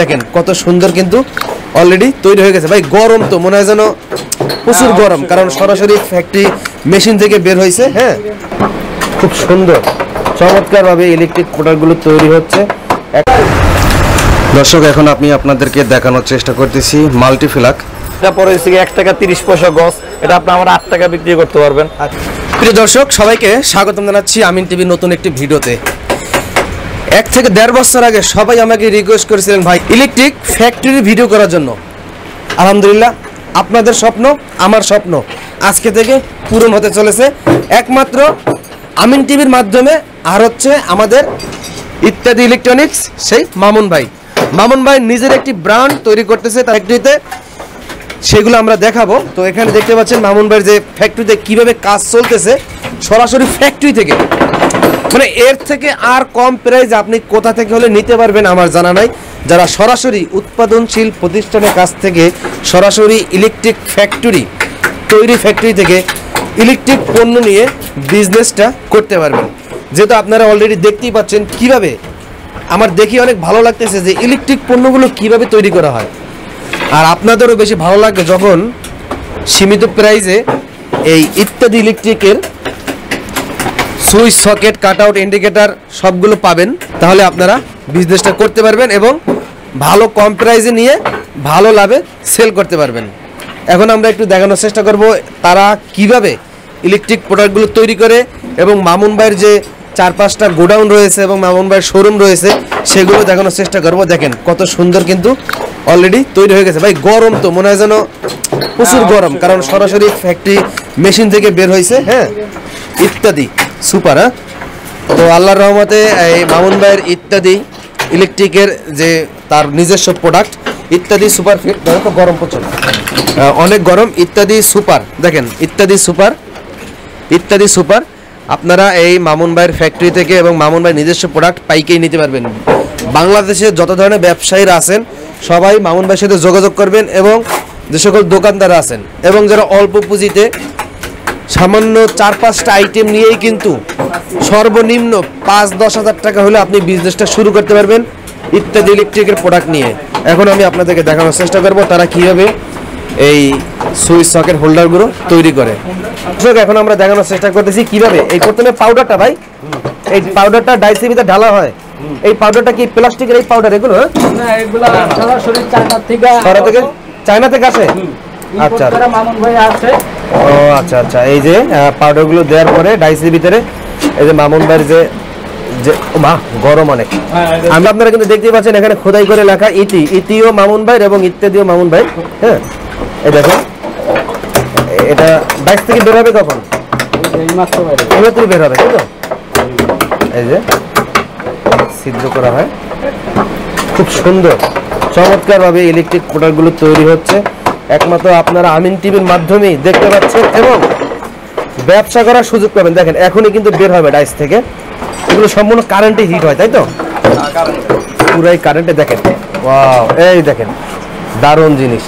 দেখেন কত সুন্দর কিন্তু অলরেডি তৈরি হয়ে গেছে ভাই। গরম তো মনে হয় যেন প্রচুর গরম, কারণ সরাসরি ফ্যাক্টরি মেশিন থেকে বের হয়েছে। হ্যাঁ, খুব সুন্দর চমৎকার ভাবে ইলেকট্রিক প্রোডাক্টগুলো তৈরি হচ্ছে। দর্শক, এখন আমি আপনাদেরকে দেখানোর চেষ্টা করতেছি মাল্টিফ্লাক। এটা পরে 1 টাকা 30 পয়সা গজ, এটা আপনি আমার 8 টাকা বিক্রি করতে পারবেন। প্রিয় দর্শক, সবাইকে স্বাগতম জানাচ্ছি আমিন টিভির নতুন একটি ভিডিওতে। 1 থেকে 1.5 বছর আগে সবাই আমাকে রিকোয়েস্ট করেছিলেন ভাই ইলেকট্রিক ফ্যাক্টরি ভিডিও করার জন্য। আলহামদুলিল্লাহ, আপনাদের স্বপ্ন আমার স্বপ্ন আজকে থেকে পূরণ হতে চলেছে একমাত্র আমিন টিভির মাধ্যমে। আর হচ্ছে আমাদের ইত্যাদি ইলেকট্রনিক্স সেই মামুন ভাই নিজের একটি ব্র্যান্ড তৈরি করতেছে তার ফ্যাক্টরিতে, সেগুলো আমরা দেখাবো। তো এখানে দেখতে পাচ্ছেন মামুন ভাইয়ের যে ফ্যাক্টরিতে কিভাবে কাজ চলতেছে সরাসরি ফ্যাক্টরি থেকে, মানে এর থেকে আর কম প্রাইস আপনি কোথা থেকে হলে নিতে পারবেন আমার জানা নাই। যারা সরাসরি উৎপাদনশীল প্রতিষ্ঠানের কাছ থেকে সরাসরি ইলেকট্রিক ফ্যাক্টরি তৈরি ফ্যাক্টরি থেকে ইলেকট্রিক পণ্য নিয়ে বিজনেসটা করতে পারবেন। যেহেতু আপনারা অলরেডি দেখতেই পাচ্ছেন কিভাবে, আমার দেখি অনেক ভালো লাগতেছে যে ইলেকট্রিক পণ্যগুলো কিভাবে তৈরি করা হয়। আর আপনাদেরও বেশি ভালো লাগবে যখন সীমিত প্রাইসে এই ইত্যাদি ইলেকট্রিকের switch, socket, cut out, indicator সবগুলো পাবেন। তাহলে আপনারা বিজনেসটা করতে পারবেন এবং ভালো কম প্রাইসে নিয়ে ভালো লাভে সেল করতে পারবেন। এখন আমরা একটু দেখানোর চেষ্টা করব তারা কিভাবে ইলেকট্রিক প্রোডাক্টগুলো তৈরি করে, এবং মামুন ভাইয়ের যে 4-5টা গোডাউন রয়েছে এবং মামুন ভাইয়ের শোরুম রয়েছে সেগুলো দেখানোর চেষ্টা করব। দেখেন কত সুন্দর কিন্তু অলরেডি তৈরি হয়ে গেছে ভাই। গরম তো মনে হয় যেন প্রচুর গরম, কারণ সরাসরি ফ্যাক্টরি মেশিন থেকে বের হয়েছে। হ্যাঁ, ইত্যাদি সুপার। হ্যাঁ, তো আল্লাহর রহমতে এই মামুন ভাইয়ের ইত্যাদি ইলেকট্রিকের যে তার নিজস্ব প্রোডাক্ট ইত্যাদি সুপার ফিট, দেখো তো গরম প্রচুর, অনেক গরম। ইত্যাদি সুপার, দেখেন ইত্যাদি সুপার আপনারা এই মামুন ভাইয়ের ফ্যাক্টরি থেকে এবং মামুন ভাইয়ের নিজস্ব প্রোডাক্ট পাইকেই নিতে পারবেন। বাংলাদেশে যত ধরনের ব্যবসায়ীরা আছেন সবাই মামুন ভাইয়ের সাথে যোগাযোগ করবেন, এবং যে সকল দোকানদার আছেন এবং যারা অল্প পুঁজিতে সামান্য 4-5টা আইটেম নিয়েই কিন্তু সর্বনিম্ন 5-10 হাজার টাকা হলে আপনি বিজনেসটা শুরু করতে পারবেন ইত্যাদি ইলেকট্রিকের প্রোডাক্ট নিয়ে। এখন আমি আপনাদেরকে দেখানোর চেষ্টা করব তারা কীভাবে এই সুইচ সকেট হোল্ডারগুলো তৈরি করে। এখন আমরা দেখানোর চেষ্টা করতেছি কিভাবে এই প্রথমে পাউডারটা, ভাই এই পাউডারটা ডাইসিবিতে ঢালা হয়। এই পাউডারটা কি প্লাস্টিকের এই পাউডার? এগুলো না, এগুলো সরাসরি চায়না থেকে আসে। আচ্ছা, মামুন ভাই আসে। ও আচ্ছা আচ্ছা, এই যে পাউডারগুলো দেওয়ার পরে ডাইসির ভিতরে এই যে মামুন ভাইয়ের যে গরম অনেক, আপনারা কিন্তু দেখতেই পাচ্ছেন এখানে খোদাই করে লেখা ইতিও মামুন ভাইয়ের এবং ইত্যাদিও মামুন ভাই। হ্যাঁ, এই দেখো এটা বাইক থেকে বের হবে কখন? এইমাত্রই বের হবে, তাই তো? এই যে ছিদ্র করা হয়, খুব সুন্দর চমৎকার ভাবে ইলেকট্রিক প্রোডাক্টগুলো তৈরি হচ্ছে একমাত্র আপনারা আমিন টিভির মাধ্যমেই দেখতে পাচ্ছেন এবং ব্যবসা করার সুযোগ পাবেন। দেখেন এখনই কিন্তু বের হবে ডাইস থেকে, এগুলো সম্পূর্ণ কারেন্টে হিট হয়, তাই তো? পুরাই কারেন্টে। দেখেন ওয়াও, এই দেখেন দারুণ জিনিস।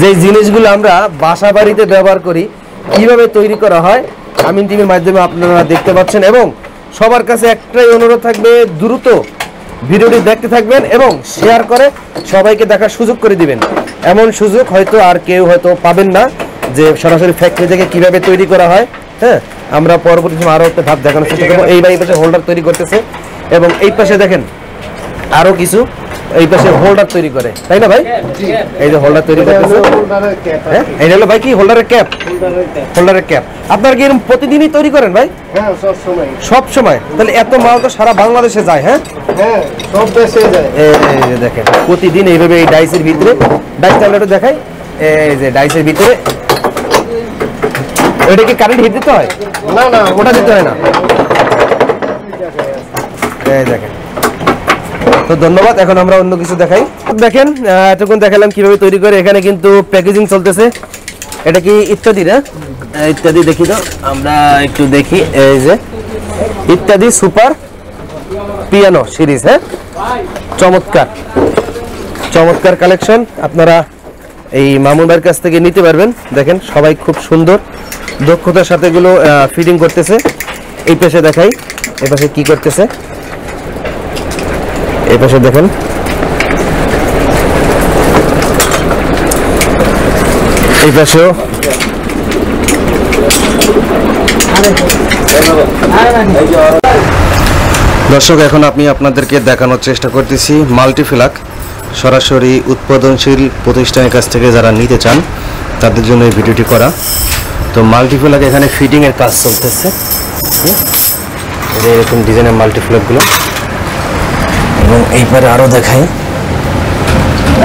যেই জিনিসগুলো আমরা বাসা বাড়িতে ব্যবহার করি কিভাবে তৈরি করা হয় আমিন টিভির মাধ্যমে আপনারা দেখতে পাচ্ছেন। এবং সবার কাছে একটাই অনুরোধ থাকবে, দ্রুত ভিডিওটি দেখতে থাকবেন এবং শেয়ার করে সবাইকে দেখার সুযোগ করে দিবেন। এমন সুযোগ হয়তো আর কেউ হয়তো পাবেন না যে সরাসরি ফ্যাক্টরি থেকে কিভাবে তৈরি করা হয়। হ্যাঁ, আমরা পরবর্তী সময় আরও একটা ধাপ দেখানোর চেষ্টা করবো। এই পাশে হোল্ডার তৈরি করতেছে এবং এই পাশে দেখেন আরও কিছু এই পাশে হোল্ডার তৈরি করে, তাই না ভাই? এই যে হোল্ডার তৈরি করতেছে। হ্যাঁ, এটা হলো ভাই কি হোল্ডারের ক্যাপ। আপনারা কি এরকম প্রতিদিনই তৈরি করেন ভাই? হ্যাঁ, সব সময়। তাহলে এত মাল তো সারা বাংলাদেশে যায়। হ্যাঁ, সব দেশে যায়। এই যে দেখেন প্রতিদিন এইভাবে এই ডাইসের ভিতরে, ডাইসটা আমরা একটু দেখাই। এই যে ডাইসের ভিতরে ওইটা কি কারেন্ট হিট দিতে হয়? না, ওটা দিতে হয় না। এই দেখেন, তো ধন্যবাদ। এখন আমরা অন্য কিছু দেখাই। দেখেন এতক্ষণ দেখালাম কিভাবে তৈরি করে, এখানে কিন্তু প্যাকেজিং চলতেছে। এটা কি ইত্যাদি না? ইত্যাদি দেখি তো আমরা একটু দেখি। এই যে ইত্যাদি সুপার পিয়ানো সিরিজ। হ্যাঁ, চমৎকার কালেকশন আপনারা এই মামুন ভাইয়ের কাছ থেকে নিতে পারবেন। দেখেন সবাই খুব সুন্দর দক্ষতার সাথে এগুলো ফিটিং করতেছে। এই পাশে দেখাই, এই পাশে কি করতেছে, এই পাশে দেখেন এই পাশেও দর্শক, এখন আমি আপনাদেরকে দেখানোর চেষ্টা করতেছি মাল্টিফ্লাক সরাসরি উৎপাদনশীল প্রতিষ্ঠানের কাছ থেকে যারা নিতে চান তাদের জন্য এই ভিডিওটি করা। তো মাল্টিফ্লাক এখানে ফিটিং এর কাজ চলতেছে, এরকম ডিজাইনের মাল্টিফ্লাকগুলো, এবং এইবারে আরো দেখাই।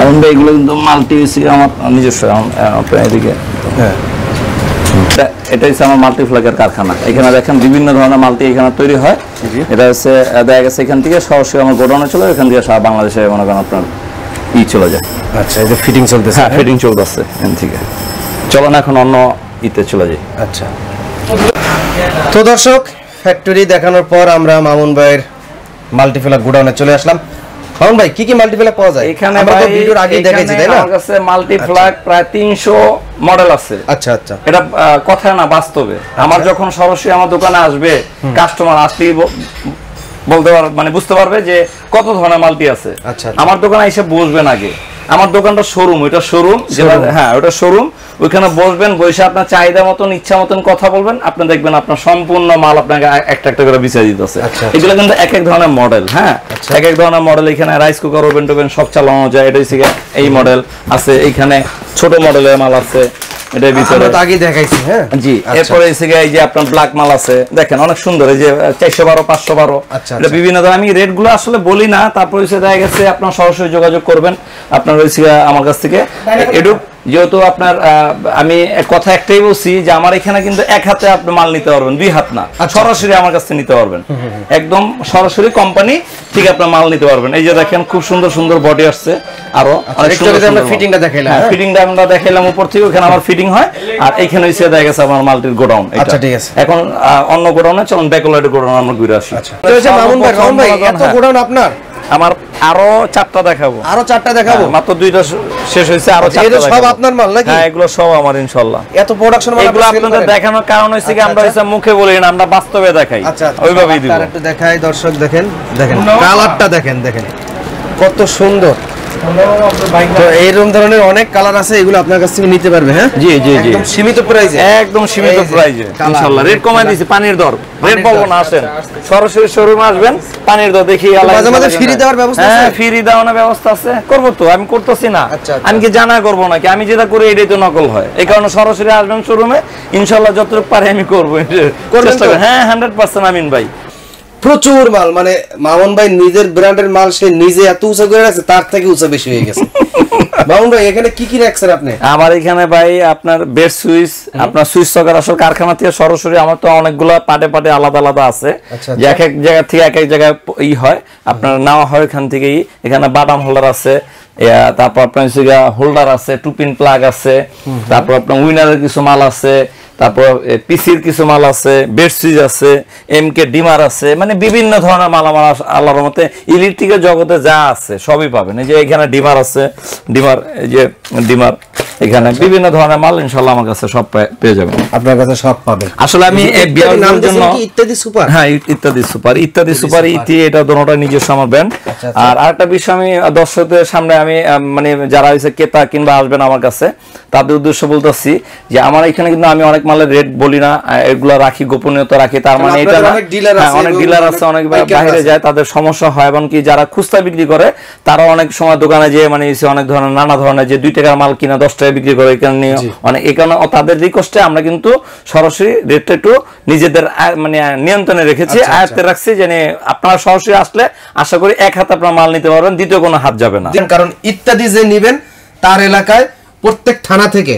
এখন এগুলো কিন্তু মাল্টি আমার নিজস্ব এদিকে। হ্যাঁ, এটা হচ্ছে আমার মাল্টিফ্লাকের কারখানা। এখানে দেখেন বিভিন্ন ধরনের মাল্টি এখানে তৈরি হয়। এটা হচ্ছে দেখা গেছে এখান থেকে সরাসরি আমার গোডাউনে চলে, এখান থেকে সারা বাংলাদেশে মনে করেন আপনার চলে যায়। আচ্ছা, এই যে ফিটিং চলতেছে। হ্যাঁ, ফিটিং চলতেছে এখান থেকে। চলো না এখন অন্য চলে যাই। আচ্ছা, তো দর্শক, ফ্যাক্টরি দেখানোর পর আমরা মামুন ভাইয়ের মাল্টিফ্লাক গোডাউনে চলে আসলাম। মামুন ভাই, কি কি মাল্টিফ্লাক পাওয়া যায়? এখানে আমরা তো ভিডিওর আগে দেখাইছি, তাই না? আমার কাছে মাল্টিফ্লাক প্রায় 300 মডেল আছে। আচ্ছা আচ্ছা, এটা কথা না, বাস্তবে আমার যখন সরাসরি আমার দোকানে আসবে, কাস্টমার আসলেই বলতে পারবে, মানে বুঝতে পারবে যে কত ধরনের মাল্টি আছে। আচ্ছা, আমার দোকানে এসে বসবেন আগে। আমার দোকানটা শোরুম, এটা শোরুম, হ্যাঁ ওটা শোরুম। ওইখানে বসবেন, বসে আপনার চাহিদা মতন ইচ্ছা মতন কথা বলবেন, আপনি দেখবেন আপনার সম্পূর্ণ মাল আপনাকে একটা একটা করে বিছাই দিতেছে। এগুলো কিন্তু এক এক ধরনের মডেল। হ্যাঁ, এক এক ধরনের মডেল। এখানে রাইস কুকার, ওভেন টোভেন সব চালানো যায়। এটা হচ্ছে এই মডেল আছে, এইখানে ছোট মডেলের মাল আছে। এটা ভিতরে তো আগে দেখাইছি। হ্যাঁ জি, এরপরে এসে এই যে আপনার ব্ল্যাক মাল আছে, দেখেন অনেক সুন্দর। এই যে 412, 512, এটা বিভিন্ন ধরনের। আমি রেট গুলো আসলে বলি না, তারপর এসে দেখা গেছে আপনার সরাসরি যোগাযোগ করবেন আপনার হয়েছে আমার কাছ থেকে। এটু যেহেতু আপনার আমি কথা একটাই বলছি যে আমার এখানে কিন্তু এক হাতে আপনি মাল নিতে পারবেন, 2 হাত না, সরাসরি আমার কাছ থেকে নিতে পারবেন। একদম সরাসরি কোম্পানি ঠিক আপনার মাল নিতে পারবেন। এই যে দেখেন খুব সুন্দর সুন্দর বডি আসছে। আরো ফিটিংটা দেখাইলাম, ফিটিংটা আমরা দেখাইলাম উপর থেকে। ওখানে আমার ফিটিং হয়, আর এখানে এসে দেখা গেছে আমার মাল্টির গোডাউন। আচ্ছা ঠিক আছে, এখন অন্য গোডাউনে চলুন, ব্যাকলাইট গোডাউন আমরা ঘুরে আসি। মামুন ভাই, এত গোডাউন আপনার? আমার আরো 4টা দেখাবো। আরো 4টা দেখাবো? মাত্র 2টা শেষ হয়েছে, আরো 4টা সব আপনার মাল নাকি? হ্যাঁ, এগুলো সব আমার ইনশাআল্লাহ। এত প্রোডাকশন মাল এগুলো আপনাদের দেখানোর কারণ হইছে কি আমরা হইছে মুখে বলি না, আমরা বাস্তবে দেখাই। আচ্ছা, ওইভাবেই দিব। একটু দেখাই দর্শক, দেখেন দেখেন কালারটা, দেখেন দেখেন কত সুন্দর। তো এইরকম ধরনের অনেক কালার আছে, এগুলো আপনার কাছ থেকে নিতে পারবে। হ্যাঁ জি জি জি, একদম সীমিত প্রাইসে, একদম সীমিত প্রাইসে ইনশাআল্লাহ। রেট কমাই দিয়েছি, পানির দর রেট বলবো না। আসেন সরাসরি শোরুমে আসবেন, পানির দর দেখি। মাঝে মাঝে ফ্রি দেওয়ার ব্যবস্থা আছে? হ্যাঁ, ফ্রি দেওয়ার ব্যবস্থা আছে। করব তো, আমি করতেছি না। আমি কি জানা করব নাকি? আমি যেটা করি এটাই তো নকল হয়। এই কারণে সরাসরি আসবেন শোরুমে, ইনশাআল্লাহ যতটুকু পারে আমি করব। চেষ্টা করব। হ্যাঁ, 100% আমিন ভাই। প্রচুর মাল, মানে মামুন ভাই নিজের ব্র্যান্ডের মাল সে নিজে এত উঁচা করে রাখছে, তার থেকে উঁচা বেশি হয়ে গেছে। মামুন ভাই, এখানে কি কি রাখছেন আপনি? আমার এখানে ভাই আপনার বেড সুইচ, আপনার সুইচ সকেট আসলে কারখানা থেকে সরাসরি আমার তো অনেকগুলো পাটে পাটে আলাদা আলাদা আছে, যে এক এক জায়গা থেকে এক এক জায়গায় হয় আপনার নেওয়া হয় এখান থেকেই। এখানে বাটাম হোল্ডার আছে, তারপর আপনার হোল্ডার আছে, টুপিন প্লাগ আছে, তারপর আপনার উইনারের কিছু মাল আছে, তারপর পিসির কিছু মাল আছে, বেড সুইচ আছে, এমকে ডিমার আছে, মানে বিভিন্ন ধরনের মাল আমার আল্লাহর রহমতে ইলেকট্রিকের জগতে যা আছে সবই পাবেন। এই যে এখানে ডিমার আছে, ডিমার, এই যে ডিমার, এখানে বিভিন্ন ধরনের মাল ইনশাআল্লাহ আমার কাছে সব পেয়ে যাবেন। আপনার কাছে সব পাবেন। আসলে আমি বিয়ারের জন্য ইত্যাদি সুপার, হ্যাঁ ইত্যাদি সুপার ইতি, এটা দুটোটা নিজস্ব আমার ব্র্যান্ড। আর আরেকটা বিষয় আমি দর্শকদের সামনে আমি মানে যারা হইছে ক্রেতা কিংবা আসবেন আমার কাছে, তাদের উদ্দেশ্য বলতেছি যে আমার এখানে কিন্তু আমি অনেক মালের রেট বলি না, এগুলা রাখি, গোপনীয়তা রাখি। তার মানে এটা না, অনেক ডিলার আছে, অনেক বাইরে যায়, তাদের সমস্যা হয়। এমনকি যারা খুচরা বিক্রি করে তারা অনেক সময় দোকানে যেয়ে মানে অনেক ধরনের নানা ধরনের যে 2 টাকার মাল কিনা 10 টাকায় বিক্রি করে, এখানে অনেক, এই কারণে তাদের রিকোয়েস্টে আমরা কিন্তু সরাসরি রেটটা একটু নিজেদের মানে নিয়ন্ত্রণে রেখেছি, আয়ত্তে রাখছি, যে আপনারা সরাসরি আসলে আশা করি এক হাতে আপনার মাল নিতে পারবেন, দ্বিতীয় কোনো হাত যাবে না। কারণ ইত্যাদি যে নিবেন তার এলাকায় প্রত্যেক থানা থেকে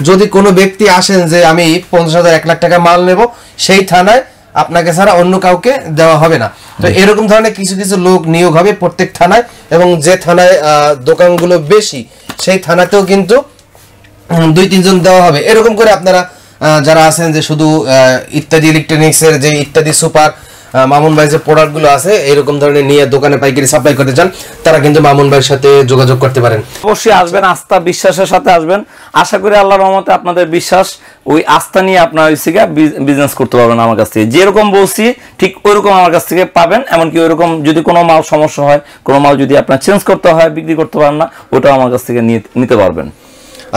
যদি কোনো ব্যক্তি আসেন যে আমি 50,000 1 লাখ টাকা মাল নেব, সেই থানায় আপনাকে ছাড়া অন্য কাউকে দেওয়া হবে না। তো এরকম ধরনের কিছু কিছু লোক নিয়োগ হবে প্রত্যেক থানায়, এবং যে থানায় দোকানগুলো বেশি সেই থানাতেও কিন্তু 2-3 জন দেওয়া হবে। এরকম করে আপনারা যারা আছেন যে শুধু ইত্যাদি ইলেকট্রনিক্সের যে ইত্যাদি সুপার মামুন ভাই যে প্রোডাক্টগুলো আছে এরকম ধরনের নিয়ে দোকানে পাইকারি সাপ্লাই করতে চান, তারা কিন্তু মামুন ভাইয়ের সাথে যোগাযোগ করতে পারেন। অবশ্যই আসবেন, আস্থা বিশ্বাসের সাথে আসবেন। আশা করি আল্লাহর রহমতে আপনাদের বিশ্বাস, ওই আস্থা নিয়ে আপনারা বিজনেস করতে পারবেন আমার কাছ থেকে। যেরকম বলছি ঠিক ওইরকম আমার কাছ থেকে পাবেন। এমনকি ওইরকম যদি কোনো মাল সমস্যা হয়, কোনো মাল যদি আপনার চেঞ্জ করতে হয়, বিক্রি করতে পারেন না, ওটাও আমার কাছ থেকে নিতে পারবেন।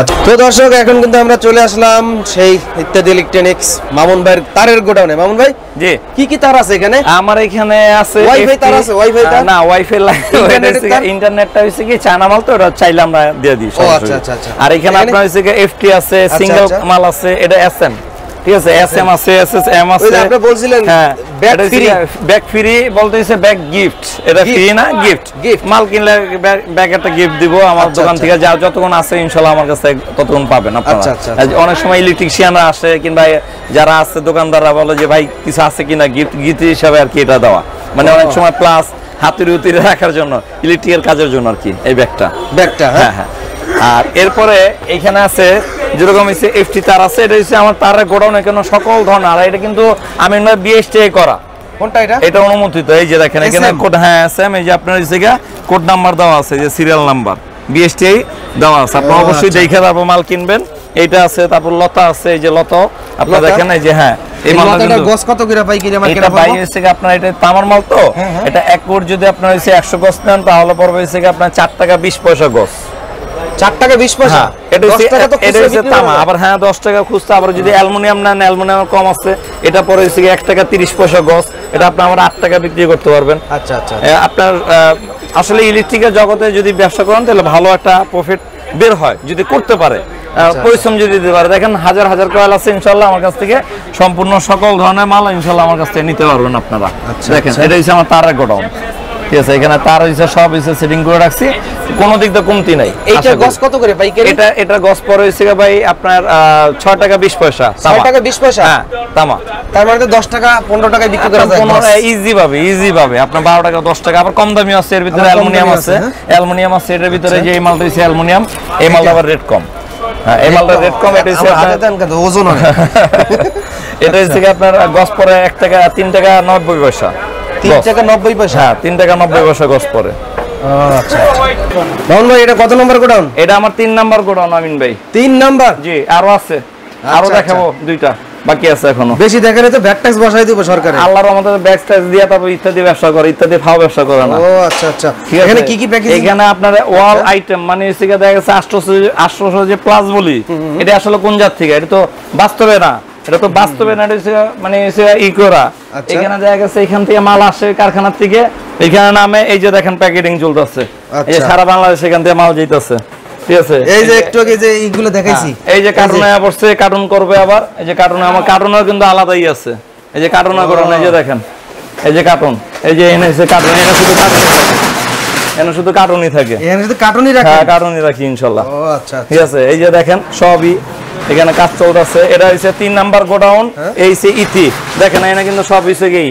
আচ্ছা, তো দর্শক এখন কিন্তু আমরা চলে আসলাম সেই ইত্যাদি ইলেকট্রনিক্স মামুন ভাইয়ের তারের গোডাউনে। মামুন ভাই, জি কি কি তার আছে এখানে? আমার এখানে আছে ওয়াইফাই তার আছে, ওয়াইফাই তার না, ওয়াইফাই ইন্টারনেটটা হইছে কি চায়না মাল, তো এটা চাইলে আমরা দিয়ে দিই। ও আচ্ছা আচ্ছা আচ্ছা। আর এখানে আপনার হইছে কি এফটি আছে, সিঙ্গেল মাল আছে, এটা এসএম, ঠিক আছে, এসএম আছে, এসএসএম আছে। ওই যে আপনি বলছিলেন ব্যাক ফ্রি, ব্যাক ফ্রি বলতে হইছে ব্যাক গিফট, এটা ফ্রি না, গিফট। মাল কিনলে ব্যাক একটা গিফট দিব আমার দোকান থেকে, যা যতক্ষণ আছে ইনশাআল্লাহ আমার কাছে ততক্ষণ পাবেন আপনারা। অনেক সময় ইলেকট্রিশিয়ানরা আসে কিংবা যারা আছে দোকানদাররা বলে যে ভাই কিছু আছে কিনা গিফট, গিফট হিসাবে আর কি এটা দেওয়া, মানে অনেক সময় প্লাস হাতের উতিরে রাখার জন্য, ইলেকট্রিকের কাজের জন্য আর কি এই ব্যাগটা। হ্যাঁ হ্যাঁ। আর এরপরে এখানে আছে যেরকম হচ্ছে এফটি তার আছে, এটা হচ্ছে আমার তারের গোডাউন, এখানে সকল ধরনের। আর এটা কিন্তু আমি বিএসটিআই করা। কোনটা এটা? এটা অনুমোদিত। এই যে দেখেন এখানে কোড, হ্যাঁ সেম, এই যে আপনার হচ্ছে কোড নাম্বার দেওয়া আছে, যে সিরিয়াল নাম্বার বিএসটিআই দেওয়া আছে। আপনি অবশ্যই দেখে তারপর মাল কিনবেন। এইটা আছে, তারপর লতা আছে, এই যে লতা আপনারা দেখেন, এই যে হ্যাঁ এই মালটা গস কত করে পাই কিনে মার্কেটে? এটা পাই হচ্ছে আপনার, এটা তামার মাল তো, এটা এক কোট যদি আপনার হচ্ছে 100 গজ নেন তাহলে পড়বে হচ্ছে আপনার 4 টাকা 20 পয়সা গজ। 4 টাকা 20 পয়সা। এটা হচ্ছে তামা, আবার হ্যাঁ 10 টাকা খুচরা। আবার যদি অ্যালুমিনিয়াম নেন, অ্যালুমিনিয়াম কম আছে, এটা পরে হচ্ছে 1 টাকা 30 পয়সা গজ। এটা আপনি আমার 8 টাকা বিক্রি করতে পারবেন। আচ্ছা আচ্ছা। আপনার আসলে ইলেকট্রিকের জগতে যদি ব্যবসা করেন তাহলে ভালো একটা প্রফিট বের হয় যদি করতে পারে, পরিশ্রম যদি দিতে পারে। দেখেন হাজার হাজার কয়েল আছে ইনশাআল্লাহ আমার কাছ থেকে, সম্পূর্ণ সকল ধরনের মাল ইনশাআল্লাহ আমার কাছ থেকে নিতে পারবেন আপনারা। দেখেন এটা হচ্ছে আমার তারের গোডাউন, ঠিক আছে। এখানে তার হইছে সব হইছে সেটিং করে রাখছি, কোনো দিক দিয়ে কমতি নাই। এইটা গস কত করে পাইকারি? এটা গস পরে হইছে ভাই আপনার 6 টাকা 20 পয়সা। 6 টাকা 20 পয়সা? হ্যাঁ তামা। তার মানে তো 10 টাকা 15 টাকায় বিক্রি করা যায় ইজি ভাবে আপনার 12 টাকা 10 টাকা। আবার কম দামি আছে, এর ভিতরে অ্যালুমিনিয়াম আছে, অ্যালুমিনিয়াম আছে এটার ভিতরে। যে এই মালটা হইছে অ্যালুমিনিয়াম, এই মালটা আবার রেট কম। হ্যাঁ এই মালটা রেট কম। এটা হইছে হাতে দেন কত ওজন হয়? এটা হইছে আপনার গস পরে 1 টাকা 3 টাকা 90 পয়সা। 3 টাকা 90 পয়সা? হ্যাঁ 3 টাকা 90 পয়সা গস পরে। আচ্ছা আচ্ছা। মামুন ভাই, এটা কত নম্বর গোডাউন? এটা আমার 3 নাম্বার গোডাউন আমিন ভাই। 3 নাম্বার? জি, আরো আছে, আরো দেখাবো, 2টা বাকি আছে এখনো। বেশি দেখালে তো ব্যাক ট্যাক্স বসাই দিব সরকারে। আল্লাহর রহমতে ব্যাক ট্যাক্স দিয়া তারপর ইত্যাদি ব্যবসা করে, ইত্যাদি ফাও ব্যবসা করে না। ও আচ্ছা আচ্ছা। এখানে কি কি প্যাকেজ? এখানে আপনার ওয়াল আইটেম, মানে হচ্ছে দেখা গেছে 800 যে প্লাস বলি, এটা আসলে কোন জাত থেকে? এটা তো বাস্তবে না, এটা তো বাস্তবে না, এটা মানে ই করা। এখানে দেখা গেছে এখান থেকে মাল আসে কারখানার থেকে, এখানে নামে এই যে দেখেন প্যাকেটিং চলতেছে, এই সারা বাংলাদেশ এখান থেকে মাল যাইতেছে, ঠিক আছে। এই যে একটু আগে যে এইগুলো দেখাইছি, এই যে কার্টুনে পড়ছে, কার্টুন করবে আবার। এই যে কার্টুনে, আমার কার্টুনের কিন্তু আলাদাই আছে। এই যে কার্টুনে করেন, এই যে দেখেন, এই যে কার্টুন, এই যে এনে কার্টুন, এটা শুধু কার্টুন, এনে শুধু কার্টুনই থাকে, এখানে শুধু কার্টুনই রাখি। হ্যাঁ কার্টুনই রাখি ইনশাআল্লাহ। ও আচ্ছা, ঠিক আছে। এই যে দেখেন সবই এখানে কাজ চলতেছে। এটা হচ্ছে 3 নাম্বার গোডাউন। এই সে ইতি দেখেন, এখানে কিন্তু সব হইছে কি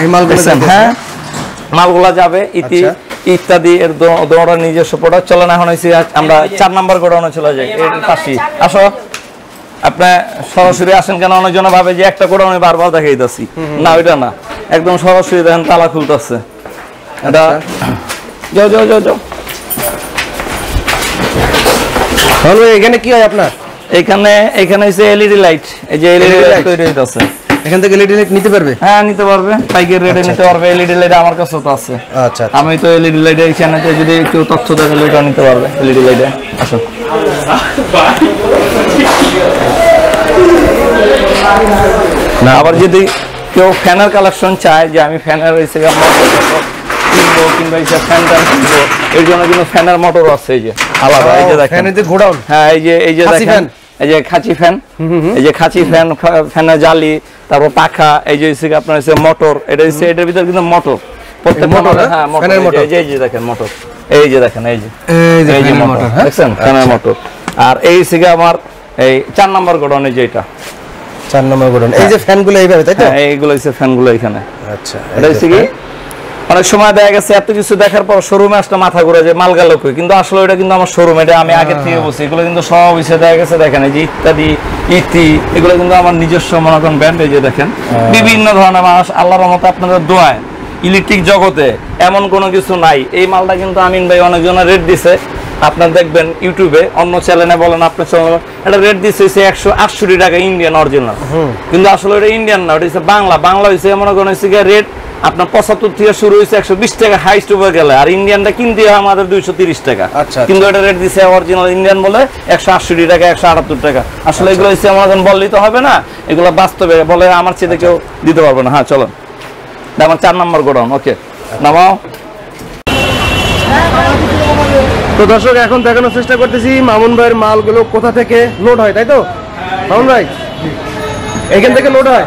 এই মালগুলো হ্যাঁ মালগুলা যাবে ইতি ইত্যাদি, এর দোড়া নিজস্ব প্রোডাক্ট চলে না। এখন হইছে আমরা 4 নাম্বার গোডাউনে চলে যাই। এর পাশে আসো, আপনি সরাসরি আসেন কেন? অনেকজন ভাবে যে একটা গোডাউনে বারবার দেখাই দিচ্ছি, না ওইটা না, একদম সরাসরি দেখেন তালা খুলতেছে। এটা যাও যাও যাও যাও। হলো এখানে কি হয় আপনার? এখানে হচ্ছে এলইডি লাইট। এই যে এলইডি লাইট তৈরি হইতাছে, এখান থেকে এলইডি লাইট নিতে পারবে? হ্যাঁ নিতে পারবে, পাইকারি রেটে নিতে পারবে। এলইডি লাইট আমার কাছে তো আছে। আচ্ছা, আমি তো এলইডি লাইট এখানে যদি একটু তথ্য দেখালে ওটা নিতে পারবে এলইডি লাইটে। আসো না, আবার যদি কেউ ফ্যানের কালেকশন চায়, যে আমি ফ্যানের হয়েছে কিনবো কিংবা ফ্যানটা কিনবো, এর জন্য কিন্তু ফ্যানের মোটর আছে এই যে আলাদা। এই যে দেখেন গোডাউন, হ্যাঁ এই যে দেখেন, এই যে খাঁচি ফ্যান, এই যে খাঁচি ফ্যান, ফ্যানের জালি, তারপর পাখা, এই যে আপনার হচ্ছে মোটর। এটা হচ্ছে এটার ভিতরে কিন্তু মোটর, প্রত্যেক মোটর। হ্যাঁ মোটর, এই যে দেখেন মোটর, এই যে দেখেন, এই যে মোটর দেখছেন, ফ্যানের মোটর। আর এই থেকে আমার এই 4 নাম্বার গোডাউন, এই যে এটা 4 নাম্বার গোডাউন। এই যে ফ্যানগুলো এইভাবে, তাই তো? এইগুলো হচ্ছে ফ্যানগুলো এখানে। আচ্ছা, এটা হচ্ছে কি অনেক সময় দেখা গেছে এত কিছু দেখার পর শোরুমে আসলে মাথা ঘুরে যায়, মাল গেল কই, কিন্তু আসলে এটা কিন্তু আমার শোরুম, এটা আমি আগে থেকে বলছি। এগুলো কিন্তু সব হইছে দেখা গেছে, দেখেন এই যে ইত্যাদি ইতি, এগুলো কিন্তু আমার নিজস্ব মনে করেন ব্র্যান্ড। এই যে দেখেন বিভিন্ন ধরনের মানুষ, আল্লাহর রহমতে আপনাদের দোয়ায় ইলেকট্রিক জগতে এমন কোনো কিছু নাই। এই মালটা কিন্তু আমিন ভাই অনেকজনের রেট দিছে, আপনার দেখবেন ইউটিউবে, অন্য চ্যানেলে বলেন, আপনার চ্যানেলে এটা রেট দিচ্ছে 168 টাকা ইন্ডিয়ান অরিজিনাল, কিন্তু আসলে এটা ইন্ডিয়ান না, ওটা হচ্ছে বাংলা। বাংলা হচ্ছে মনে করেন হচ্ছে রেট আপনার 75 থেকে শুরু হয়েছে 120 টাকা হাইস্ট উপরে গেলে, আর ইন্ডিয়ানটা কিনতে হয় আমাদের 230 টাকা। আচ্ছা, কিন্তু এটা রেট দিছে অরিজিনাল ইন্ডিয়ান বলে 168 টাকা 178 টাকা। আসলে এগুলো হচ্ছে আমাদের বললেই তো হবে না, এগুলো বাস্তবে বলে আমার চেয়ে কেউ দিতে পারবে না। হ্যাঁ চলুন, আমার 4 নম্বর গোডাউন। ওকে নামাও। তো দর্শক এখন দেখানোর চেষ্টা করতেছি মামুন ভাইয়ের মালগুলো কোথা থেকে লোড হয়, তাই তো মামুন ভাই? এখান থেকে লোড হয়?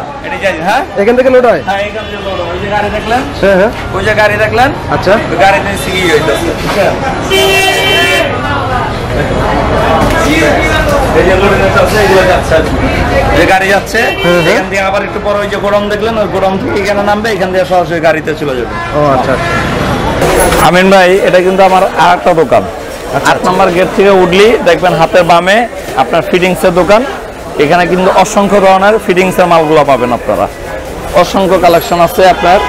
হ্যাঁ এখান থেকে লোড হয়। হ্যাঁ এখান থেকে লোড হয়। ওই যে গাড়ি দেখলেন, হ্যাঁ হ্যাঁ, ওই যে গাড়ি দেখলেন, আচ্ছা ওই গাড়িতে সিগি হইতাছে। এই যে লোড যাচ্ছে, এগুলো যাচ্ছে, যে গাড়ি যাচ্ছে এখান থেকে আবার একটু পরে ওই যে গোডাউন দেখলেন, ওই গোডাউন থেকে এখানে নামবে, এখান থেকে সরাসরি গাড়িতে চলে যাবে। ও আচ্ছা আচ্ছা। আমিন ভাই, এটা কিন্তু আমার আরেকটা দোকান। 8 নম্বর গেট থেকে উঠলি দেখবেন হাতের বামে আপনার ফিটিংস এর দোকান। এখানে কিন্তু অসংখ্য ধরনের ফিটিংস এর মালগুলো পাবেন আপনারা। অসংখ্য কালেকশন আছে আপনার,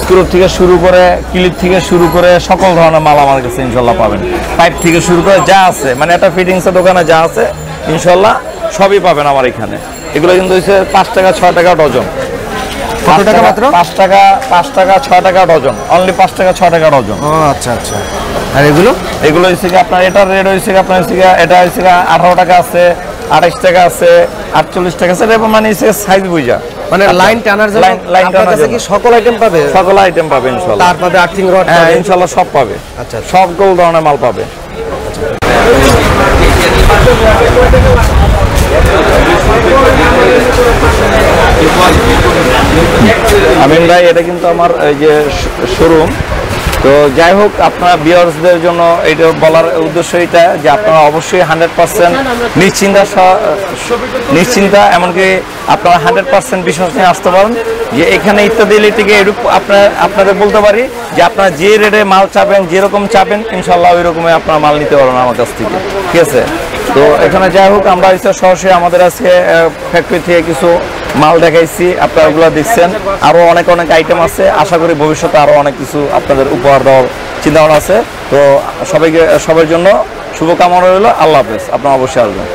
স্ক্রু থেকে শুরু করে ক্লিপ থেকে শুরু করে সকল ধরনের মাল আমার কাছে ইনশাল্লাহ পাবেন। পাইপ থেকে শুরু করে যা আছে, মানে একটা ফিটিংস এর দোকানে যা আছে ইনশাল্লাহ সবই পাবেন আমার এখানে। এগুলো কিন্তু হচ্ছে 5 টাকা 6 টাকা ডজন। কত টাকা মাত্র? 5 টাকা 6 টাকা ডজন, অনলি 5 টাকা 6 টাকা ডজন। ও আচ্ছা আচ্ছা। আর এগুলো হচ্ছে কি আপনার, এটার রেট হচ্ছে কি আপনার হচ্ছে কি, এটা হচ্ছে 18 টাকা আছে, 28 টাকা আছে, 48 টাকা আছে, এবং মানে সাইজ বুঝা, মানে লাইন টানার জন্য আপনার কাছে কি সকল আইটেম পাবে? সকল আইটেম পাবে ইনশাআল্লাহ। তারপরে আর্থিং রড হ্যাঁ ইনশাআল্লাহ সব পাবে। আচ্ছা, সকল ধরনের মাল পাবে। আমিন ভাই, এটা কিন্তু আমার এই যে শোরুম। তো যাই হোক, আপনার ভিউয়ার্সদের জন্য এটা বলার উদ্দেশ্য এটা যে আপনারা অবশ্যই 100% নিশ্চিন্তা, এমনকি আপনারা 100% বিশ্বাস নিয়ে আসতে পারেন যে এখানে ইত্যাদি ইলেকট্রিকে এরকম আপনাদের বলতে পারি যে আপনারা যে রেটে মাল চাবেন, যেরকম চাবেন ইনশাল্লাহ ওই রকমই আপনারা মাল নিতে পারবেন আমার কাছ থেকে, ঠিক আছে? তো এখানে যাই হোক, আমরা সরাসরি আমাদের আজকে ফ্যাক্টরি থেকে কিছু মাল দেখাইছি, আপনারা ওগুলো দেখছেন। আরও অনেক আইটেম আছে, আশা করি ভবিষ্যতে আরও অনেক কিছু আপনাদের উপহার দেওয়ার চিন্তা ভাবনা আছে। তো সবার জন্য শুভকামনা রইল। আল্লাহ হাফেজ, আপনারা অবশ্যই আসবেন।